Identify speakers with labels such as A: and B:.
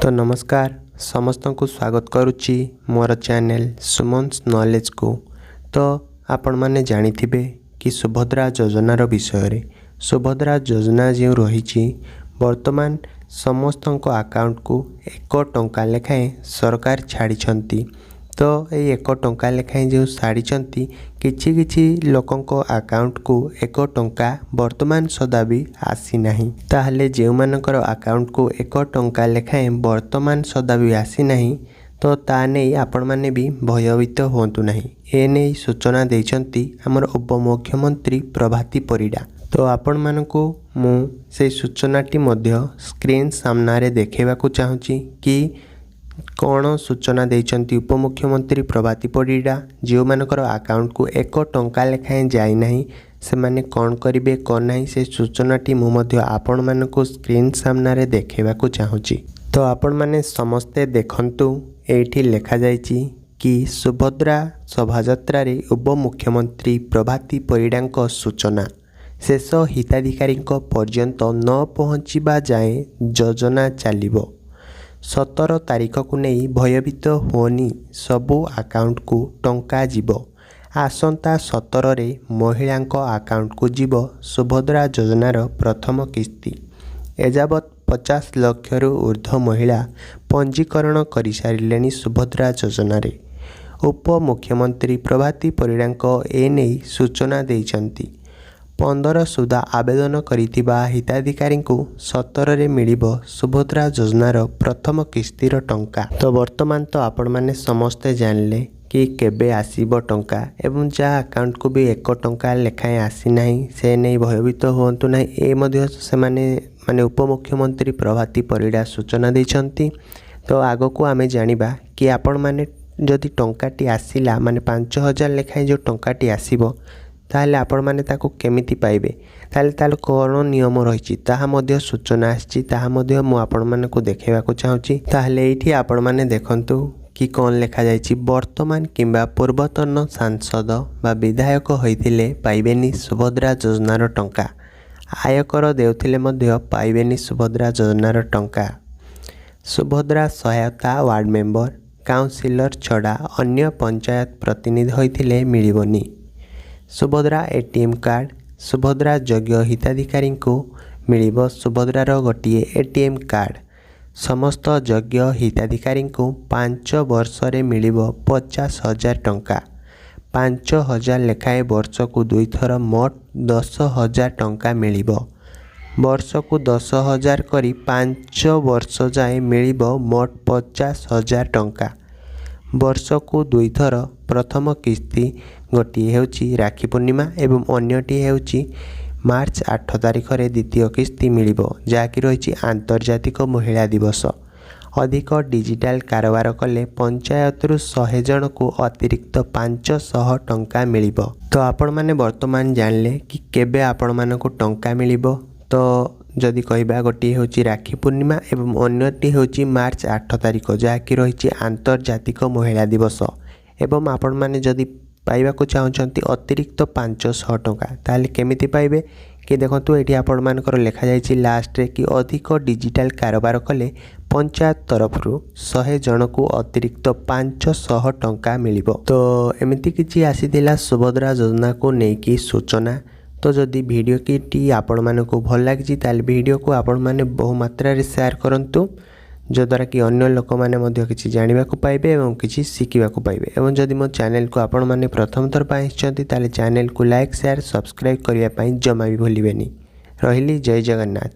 A: तो नमस्कार समस्त को स्वागत करुच्ची मोर चैनल सुमन्स नॉलेज को। तो आपण माने जानिथिबे कि सुभद्रा योजनार विषय सुभद्रा योजना जो रही वर्तमान समस्त अकाउंट को 1 टंका लेखाएं सरकार छाड़ी। तो ये 1 टंका लेखाएं जो छाड़ी किछि लोकों अकाउंट को 1 टंका वर्तमान सदा भी आसी नहीं। ताहले जो मानकर अकाउंट को 1 टंका लेखाएं वर्तमान सदा भी आसी नहीं तो ता नहीं आपण माने भी भयभीत होंतु नहीं। एने सूचना देइछंती हमर उपमुख्यमंत्री प्रभाती परिडा। तो आपण मानकु मु से सूचनाटी मध्य स्क्रीन सामने देखेबा को चाहूँगी कि कौन सूचना देइछंती उपमुख्यमंत्री प्रभाती परिडा। जो मानकर अकाउंट को 1 टंका लेखाएं जाई नहीं से माने कौन करिवे कौन नहीं से सूचनाटी मु मध्य आपण मानकु स्क्रीन सामने देखेबा को चाहूँगी। तो आपण माने समस्ते देखंतु एठी लेखा जाइछि कि सुभद्रा शोभायात्रा रे उपमुख्यमंत्री प्रभाती परिडांक सूचना शेष हिताधिकारी पर्यंत न पहुँचवा जाए योजना चलिबो। 17 तारीख को नहीं भयभीत होनी सबू अकाउंट को टंका जीव। आसंता 17 रे महिलांक अकाउंट को जीव सुभद्रा योजनार प्रथम किस्ती। एजावत 50 लाख रु ऊर्ध्व महिला पंजीकरण कर सारे सुभद्रा योजन। उपमुख्यमंत्री प्रभाती परिडांक एने सूचना देइछंती। 15 सुधा आवेदन करिथिबा हिताधिकारी को 17 रे मिलिबो सुभद्रा योजनार प्रथम किस्तीर टंका। तो वर्तमान तो आपण माने समस्ते जानले कि केबे आसीबो टंका एवं जा अकाउंट को भी 1 टंका लेखाएं आसी नहीं से नहीं भयभीत होंतु नहीं। ए मध्य से माने उपमुख्यमंत्री प्रभाती परिडा सूचना देइछंती। तो आगो को आमे जानिबा कि आपण माने जदि टंकाटी आसीला माने 5000 लेखाएं जो टंकाटी आसीबो ताहले आपण माने ताको केमिति पाइबे ताहले कौन नियम रही ताहा मध्य सूचना आछि ताहा मध्य मु आपण माने को देखेबा को चाहूची। ताहले एठी आपण माने देखंतु कि कौन लेखा जाइछि वर्तमान किंबा पूर्वतन सांसद बा विधायक होइथिले पाइबेनी सुभद्रा योजनार टंका। आयकर देउथिले मध्य पाइबेनी सुभद्रा योजनार टंका। सुभद्रा सहायता वार्ड मेंबर काउंसिलर छड़ा अन्य पंचायत प्रतिनिधि होइथिले मिलिबोनी। सुभद्रा एटीएम कार्ड सुभद्रा योग्य हिताधिकारी को मिलिबो सुभद्रार गोटिए एटीएम कार्ड। समस्त योग्य हिताधिकारी को 5 वर्ष रे मिलिबो 50,000 टंका। 5,000 लेखाएं वर्ष को 2 थर मोट 10,000 टंका मिलिबो। वर्ष को 10,000 करी 5 वर्ष जाए मिलिबो मोट 50,000 टंका। वर्ष को 2 थर प्रथम किस्ती गोटे हेउची राखी पूर्णिमा एवं अन्यटी हेउची मार्च 8 तारिख रे द्वितीय किस्ती मिलिबो जाकि रही आंतर्जातिक महिला दिवस। अधिक डिजिटल कारोबार कले पंचायत रु 100 जन को अतिरिक्त 500 टंका मिलिबो। तो आपण माने वर्तमान जानले कि केबे आपण मानकु टंका मिलिबो। तो जदि कहबा गोटे होची राखी पूर्णिमा एवं अन्यटी होची मार्च 8 तारिख जाकि रही आंतर्जातिक महिला दिवस। एवं आपण माने जदि पाइबा को चाहते अतिरिक्त 500 टंका ताले केमिति पाइबे कि देखंतु एठी आपण मानकर लेखा जाइछि लास्ट रे कि अधिक डिजिटल कारोबार कले पंचायत तरफ रु 100 जन को अतिरिक्त 500 टंका मिलिबो। तो एमिति किछि आसीथिला सुभद्रा योजना को नेकी सूचना। तो जदि वीडियो की आपण मानकु भल लागिछि ताले वीडियो को आपण माने बहु मात्रा रे शेयर करंतु जद्वारा कि अन्य लोक मैंने किसी जानवा पाइबे और किसी शिखा पाइबे। एवं जदि मो चैनल को आपण मैंने प्रथम थर आइछंती चैनल को लाइक शेयर सब्सक्राइब करने जमा भी भूलिबेनी। रहिली जय जगन्नाथ।